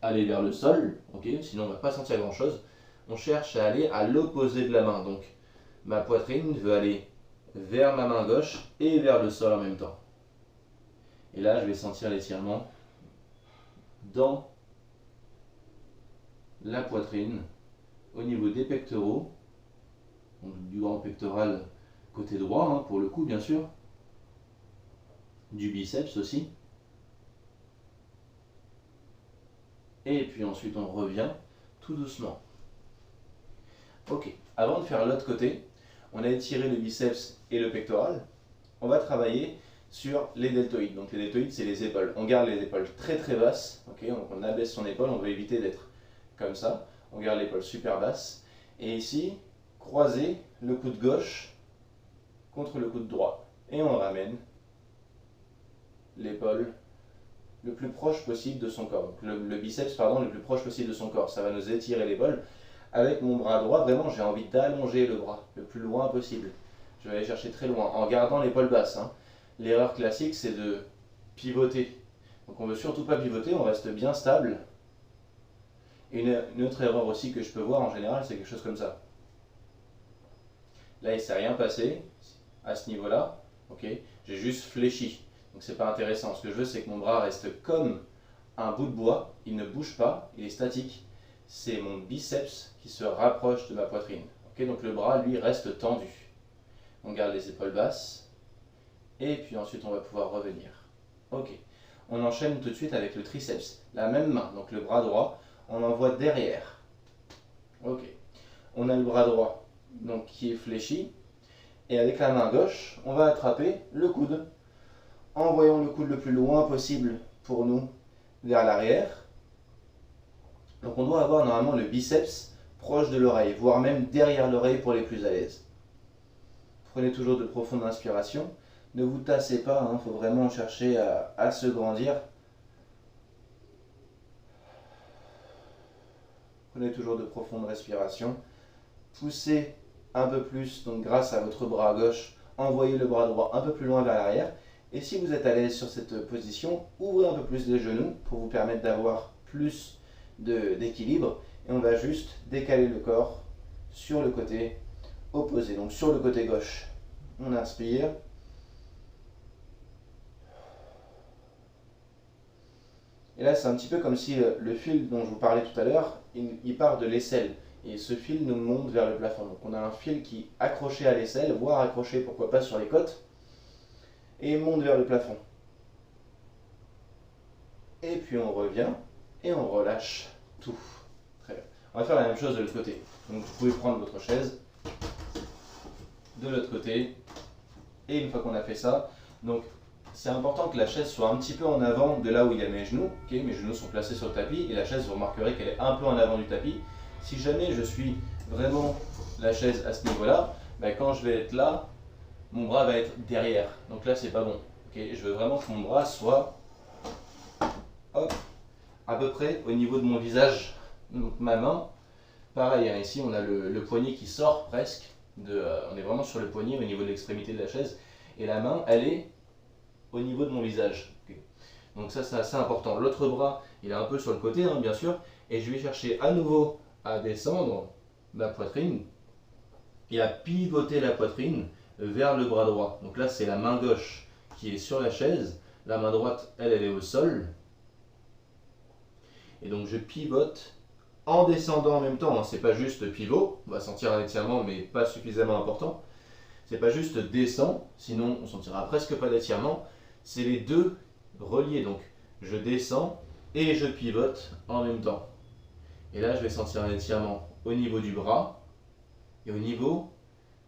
aller vers le sol, ok, sinon on ne va pas sentir grand chose. On cherche à aller à l'opposé de la main. Donc ma poitrine veut aller vers ma main gauche et vers le sol en même temps. Et là je vais sentir l'étirement dans la poitrine, au niveau des pectoraux, donc du grand pectoral côté droit, hein, pour le coup bien sûr, du biceps aussi. Et puis ensuite on revient tout doucement. Ok, avant de faire l'autre côté, on a étiré le biceps et le pectoral. On va travailler sur les deltoïdes. Donc les deltoïdes, c'est les épaules. On garde les épaules très très basses. Okay, on abaisse son épaule, on veut éviter d'être comme ça. On garde l'épaule super basse. Et ici, croiser le coude gauche contre le coude droit. Et on ramène l'épaule le plus proche possible de son corps. Donc le biceps, pardon, le plus proche possible de son corps. Ça va nous étirer l'épaule. Avec mon bras droit, vraiment, j'ai envie d'allonger le bras le plus loin possible. Je vais aller chercher très loin, en gardant l'épaule basse. Hein. L'erreur classique, c'est de pivoter. Donc on ne veut surtout pas pivoter, on reste bien stable. Et une autre erreur aussi que je peux voir en général, c'est quelque chose comme ça. Là, il ne s'est rien passé à ce niveau-là. Okay, j'ai juste fléchi. Donc c'est pas intéressant. Ce que je veux, c'est que mon bras reste comme un bout de bois. Il ne bouge pas, il est statique. C'est mon biceps qui se rapproche de ma poitrine. Okay, donc le bras, lui, reste tendu. On garde les épaules basses. Et puis ensuite, on va pouvoir revenir. Ok. On enchaîne tout de suite avec le triceps. La même main, donc le bras droit, on l'envoie derrière. Ok. On a le bras droit donc, qui est fléchi. Et avec la main gauche, on va attraper le coude. Envoyons le coude le plus loin possible pour nous vers l'arrière. Donc on doit avoir normalement le biceps proche de l'oreille, voire même derrière l'oreille pour les plus à l'aise. Prenez toujours de profondes inspirations. Ne vous tassez pas, il faut vraiment chercher à se grandir. Prenez toujours de profondes respirations. Poussez un peu plus, donc grâce à votre bras gauche, envoyez le bras droit un peu plus loin vers l'arrière. Et si vous êtes à l'aise sur cette position, ouvrez un peu plus les genoux pour vous permettre d'avoir plus d'équilibre. Et on va juste décaler le corps sur le côté opposé, donc sur le côté gauche. On inspire. Et là, c'est un petit peu comme si le fil dont je vous parlais tout à l'heure, il part de l'aisselle. Et ce fil nous monte vers le plafond. Donc on a un fil qui est accroché à l'aisselle, voire accroché, pourquoi pas, sur les côtes, et monte vers le plafond. Et puis on revient, et on relâche tout. Très bien. On va faire la même chose de l'autre côté. Donc vous pouvez prendre votre chaise de l'autre côté, et une fois qu'on a fait ça, donc c'est important que la chaise soit un petit peu en avant de là où il y a mes genoux. Okay, mes genoux sont placés sur le tapis, et la chaise, vous remarquerez qu'elle est un peu en avant du tapis. Si jamais je suis vraiment la chaise à ce niveau-là, ben quand je vais être là, mon bras va être derrière. Donc là, c'est pas bon. Okay, je veux vraiment que mon bras soit hop, à peu près au niveau de mon visage. Donc ma main, pareil, hein, ici on a le poignet qui sort presque. On est vraiment sur le poignet au niveau de l'extrémité de la chaise. Et la main, elle est au niveau de mon visage. Okay. Donc ça, c'est assez important. L'autre bras, il est un peu sur le côté, hein, bien sûr. Et je vais chercher à nouveau à descendre ma poitrine et à pivoter la poitrine vers le bras droit. Donc là, c'est la main gauche qui est sur la chaise. La main droite, elle est au sol. Et donc je pivote en descendant en même temps. Hein. C'est pas juste pivot. On va sentir un étirement, mais pas suffisamment important. C'est pas juste descend, sinon on sentira presque pas d'étirement. C'est les deux reliés. Donc je descends et je pivote en même temps. Et là, je vais sentir un étirement au niveau du bras et au niveau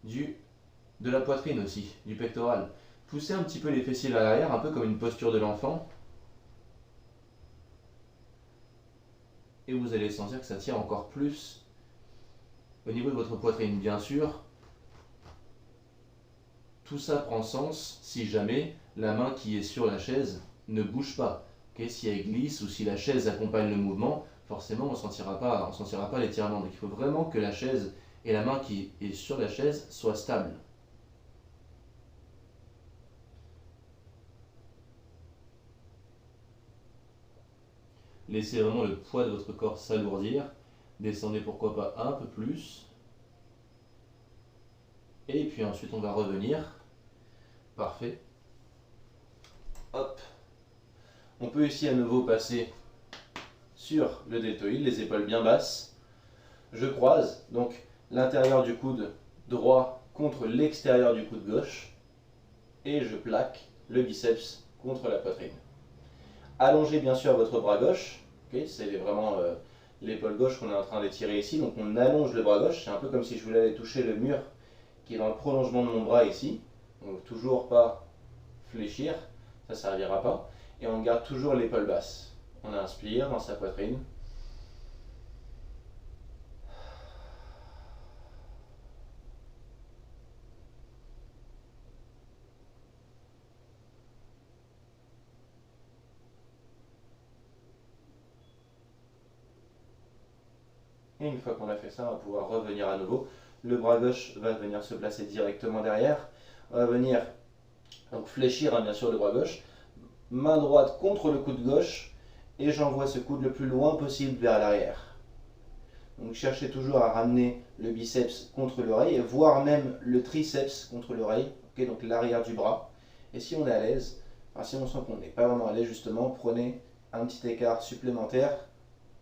de la poitrine aussi, du pectoral. Poussez un petit peu les fessiers vers l'arrière, un peu comme une posture de l'enfant. Et vous allez sentir que ça tire encore plus au niveau de votre poitrine. Bien sûr, tout ça prend sens si jamais la main qui est sur la chaise ne bouge pas. Okay, si elle glisse ou si la chaise accompagne le mouvement, forcément on ne sentira pas l'étirement. Donc il faut vraiment que la chaise et la main qui est sur la chaise soient stables. Laissez vraiment le poids de votre corps s'alourdir. Descendez pourquoi pas un peu plus. Et puis ensuite on va revenir. Parfait. Hop. On peut ici à nouveau passer sur le deltoïde, les épaules bien basses. Je croise donc l'intérieur du coude droit contre l'extérieur du coude gauche et je plaque le biceps contre la poitrine. Allongez bien sûr votre bras gauche, okay, c'est vraiment l'épaule gauche qu'on est en train d'étirer ici, donc on allonge le bras gauche, c'est un peu comme si je voulais aller toucher le mur qui est dans le prolongement de mon bras ici, donc toujours pas fléchir, ça ne servira pas, et on garde toujours l'épaule basse. On inspire dans sa poitrine. Et une fois qu'on a fait ça, on va pouvoir revenir à nouveau. Le bras gauche va venir se placer directement derrière. On va venir donc fléchir bien sûr le bras gauche. Main droite contre le coude gauche. Et j'envoie ce coude le plus loin possible vers l'arrière. Donc cherchez toujours à ramener le biceps contre l'oreille, voire même le triceps contre l'oreille. Okay, donc l'arrière du bras. Et si on est à l'aise, enfin si on sent qu'on n'est pas vraiment à l'aise justement, prenez un petit écart supplémentaire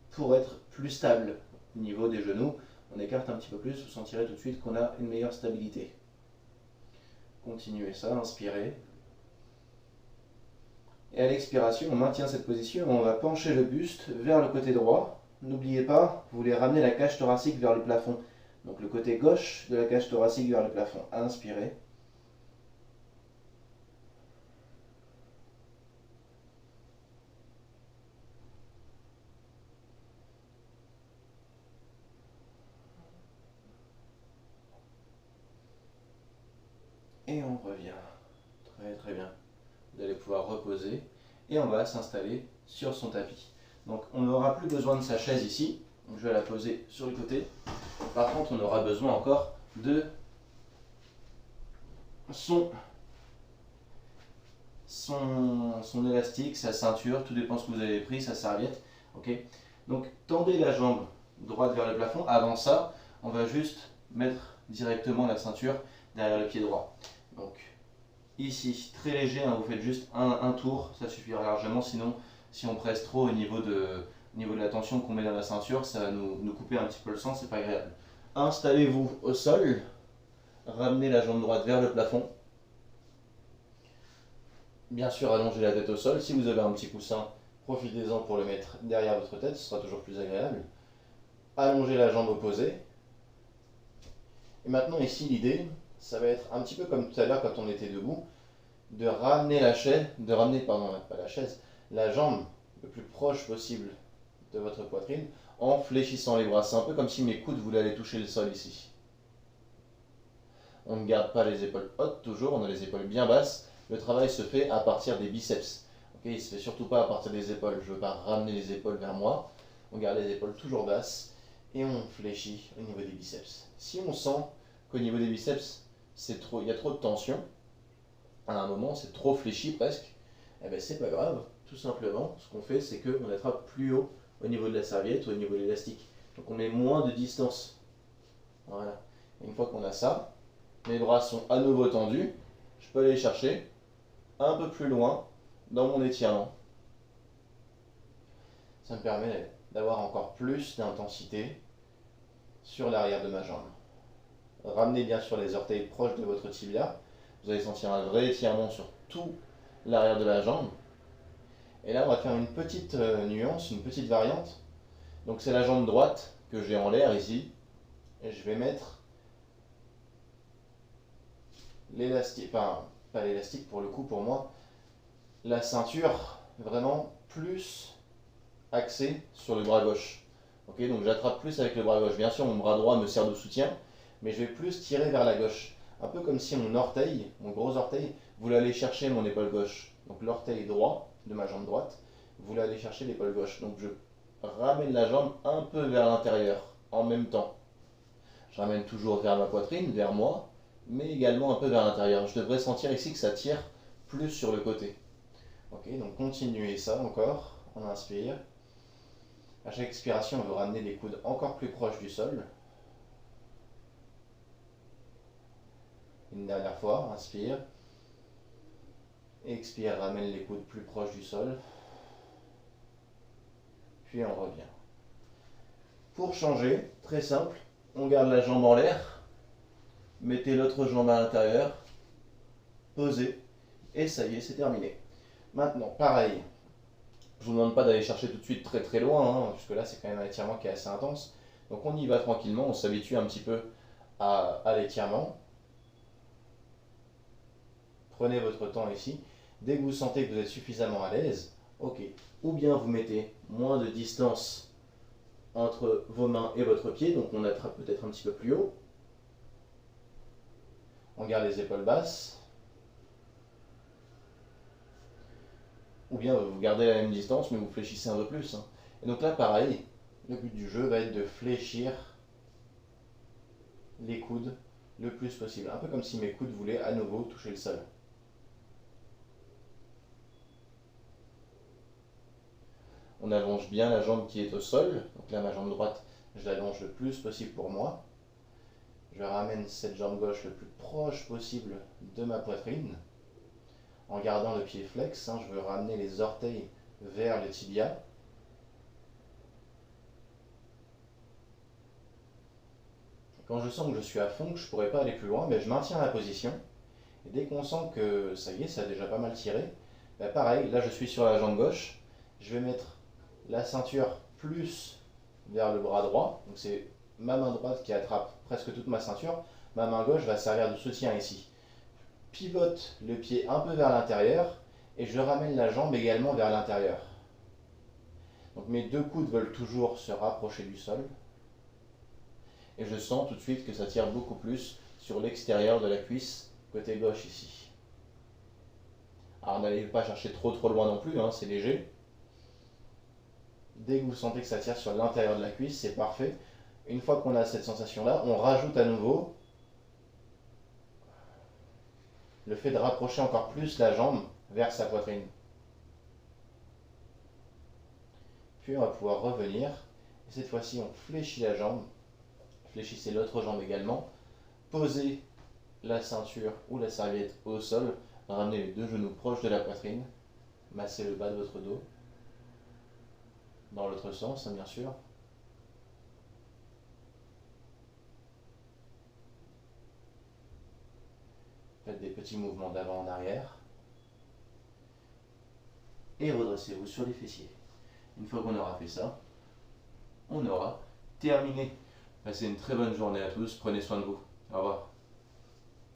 pour être plus stable. Au niveau des genoux, on écarte un petit peu plus, vous sentirez tout de suite qu'on a une meilleure stabilité. Continuez ça, inspirez. Et à l'expiration, on maintient cette position, on va pencher le buste vers le côté droit. N'oubliez pas, vous voulez ramener la cage thoracique vers le plafond. Donc le côté gauche de la cage thoracique vers le plafond. Inspirez. Et on revient. Très très bien. Vous allez pouvoir reposer et on va s'installer sur son tapis. Donc on n'aura plus besoin de sa chaise ici. Donc, je vais la poser sur le côté. Par contre, on aura besoin encore de son élastique, sa ceinture, tout dépend ce que vous avez pris, sa serviette. Okay. Donc tendez la jambe droite vers le plafond. Avant ça, on va juste mettre directement la ceinture derrière le pied droit. Donc ici, très léger, hein, vous faites juste un tour, ça suffira largement. Sinon, si on presse trop au niveau de la tension qu'on met dans la ceinture, ça va nous couper un petit peu le sang, c'est pas agréable. Installez-vous au sol, ramenez la jambe droite vers le plafond. Bien sûr, allongez la tête au sol. Si vous avez un petit coussin, profitez-en pour le mettre derrière votre tête, ce sera toujours plus agréable. Allongez la jambe opposée. Et maintenant ici, l'idée, ça va être un petit peu comme tout à l'heure quand on était debout, de ramener la jambe le plus proche possible de votre poitrine en fléchissant les bras. C'est un peu comme si mes coudes voulaient aller toucher le sol ici. On ne garde pas les épaules hautes toujours, on a les épaules bien basses. Le travail se fait à partir des biceps. Okay, il ne se fait surtout pas à partir des épaules. Je ne veux pas ramener les épaules vers moi. On garde les épaules toujours basses et on fléchit au niveau des biceps. Si on sent qu'au niveau des biceps, il y a trop de tension, à un moment c'est trop fléchi presque, eh ben c'est pas grave. Tout simplement, ce qu'on fait, c'est qu'on attrape plus haut au niveau de la serviette ou au niveau de l'élastique. Donc on met moins de distance. Voilà. Et une fois qu'on a ça, mes bras sont à nouveau tendus. Je peux aller les chercher un peu plus loin dans mon étirement. Ça me permet d'avoir encore plus d'intensité sur l'arrière de ma jambe. Ramenez bien sûr les orteils proches de votre tibia. Vous allez sentir un vrai étirement sur tout l'arrière de la jambe. Et là, on va faire une petite nuance, une petite variante. Donc c'est la jambe droite que j'ai en l'air ici. Et je vais mettre l'élastique, enfin pas l'élastique pour le coup pour moi, la ceinture vraiment plus axée sur le bras gauche. Okay, donc j'attrape plus avec le bras gauche. Bien sûr, mon bras droit me sert de soutien, mais je vais plus tirer vers la gauche. Un peu comme si mon orteil, mon gros orteil, voulait aller chercher mon épaule gauche. Donc l'orteil droit de ma jambe droite voulait aller chercher l'épaule gauche. Donc je ramène la jambe un peu vers l'intérieur en même temps. Je ramène toujours vers ma poitrine, vers moi, mais également un peu vers l'intérieur. Je devrais sentir ici que ça tire plus sur le côté. Ok, donc continuez ça encore. On inspire. À chaque expiration, on va ramener les coudes encore plus proches du sol. Une dernière fois, inspire. Expire, ramène les coudes plus proches du sol. puis on revient. Pour changer, très simple, on garde la jambe en l'air, mettez l'autre jambe à l'intérieur, posez, et ça y est, c'est terminé. Maintenant, pareil, je ne vous demande pas d'aller chercher tout de suite très très loin, hein, puisque là c'est quand même un étirement qui est assez intense. Donc on y va tranquillement, on s'habitue un petit peu à l'étirement. Prenez votre temps ici. Dès que vous sentez que vous êtes suffisamment à l'aise, ok. Ou bien vous mettez moins de distance entre vos mains et votre pied, donc on attrape peut-être un petit peu plus haut. On garde les épaules basses. Ou bien vous gardez la même distance, mais vous fléchissez un peu plus. Hein. Et donc là, pareil, le but du jeu va être de fléchir les coudes le plus possible. Un peu comme si mes coudes voulaient à nouveau toucher le sol. On allonge bien la jambe qui est au sol. Donc là, ma jambe droite, je l'allonge le plus possible pour moi. Je ramène cette jambe gauche le plus proche possible de ma poitrine. En gardant le pied flex, hein, je veux ramener les orteils vers le tibia. Quand je sens que je suis à fond, que je ne pourrais pas aller plus loin, ben je maintiens la position. Et dès qu'on sent que ça y est, ça a déjà pas mal tiré, ben pareil, là je suis sur la jambe gauche. Je vais mettre la ceinture plus vers le bras droit. Donc c'est ma main droite qui attrape presque toute ma ceinture. Ma main gauche va servir de soutien ici. Pivote le pied un peu vers l'intérieur et je ramène la jambe également vers l'intérieur. Donc mes deux coudes veulent toujours se rapprocher du sol. Et je sens tout de suite que ça tire beaucoup plus sur l'extérieur de la cuisse, côté gauche ici. Alors n'allez pas chercher trop loin non plus, hein, c'est léger. Dès que vous sentez que ça tire sur l'intérieur de la cuisse, c'est parfait. Une fois qu'on a cette sensation-là, on rajoute à nouveau le fait de rapprocher encore plus la jambe vers sa poitrine. Puis on va pouvoir revenir. Et cette fois-ci, on fléchit la jambe. Fléchissez l'autre jambe également. Posez la ceinture ou la serviette au sol. Ramenez les deux genoux proches de la poitrine. Massez le bas de votre dos. Dans l'autre sens, hein, bien sûr. Faites des petits mouvements d'avant en arrière. Et redressez-vous sur les fessiers. Une fois qu'on aura fait ça, on aura terminé. Passez une très bonne journée à tous, prenez soin de vous. Au revoir.